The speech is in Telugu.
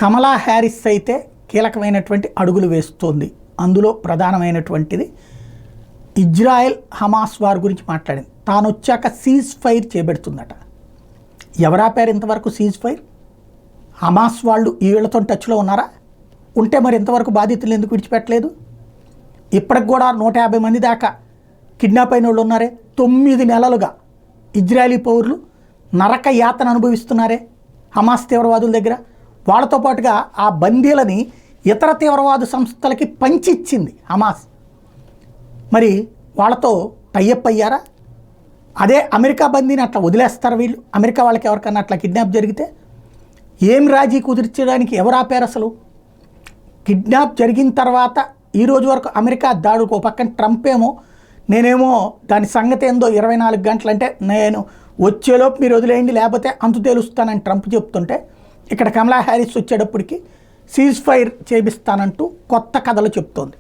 కమలా హ్యారిస్ అయితే కీలకమైనటువంటి అడుగులు వేస్తోంది. అందులో ప్రధానమైనటువంటిది ఇజ్రాయెల్ హమాస్ వార్ గురించి మాట్లాడింది. తాను వచ్చాక సీజ్ ఫైర్ చేపెడుతుందట. ఎవరాపారు ఇంతవరకు సీజ్ ఫైర్? హమాస్ వాళ్ళు ఈ వీళ్ళతో టచ్లో ఉన్నారా? ఉంటే మరి ఇంతవరకు బాధితులు ఎందుకు విడిచిపెట్టలేదు? ఇప్పటికి కూడా 150 మంది దాకా కిడ్నాప్ అయిన వాళ్ళు ఉన్నారే. 9 నెలలుగా ఇజ్రాయలీ పౌరులు నరక యాతన అనుభవిస్తున్నారే హమాస్ తీవ్రవాదుల దగ్గర. వాళ్ళతో పాటుగా ఆ బందీలని ఇతర తీవ్రవాద సంస్థలకి పంచిచ్చింది హమాస్. మరి వాళ్ళతో టైఅప్ అయ్యారా? అదే అమెరికా బందీని అట్లా వదిలేస్తారు వీళ్ళు? అమెరికా వాళ్ళకి ఎవరికన్నా అట్లా కిడ్నాప్ జరిగితే ఏం రాజీ కుదిర్చడానికి ఎవరు ఆపారు అసలు? కిడ్నాప్ జరిగిన తర్వాత ఈ రోజు వరకు అమెరికా దాడుకు పక్కన ట్రంప్ ఏమో నేనేమో దాని సంగతి ఏందో 24 గంటలు అంటే నేను వచ్చేలోపు మీరు వదిలేయండి లేకపోతే అంతు తేలుస్తానని ట్రంప్ చెప్తుంటే, ఇక్కడ కమలా హ్యారిస్ వచ్చేటప్పటికి సీజ్ ఫైర్ చేపిస్తానంటూ కొత్త కథలు చెప్తోంది.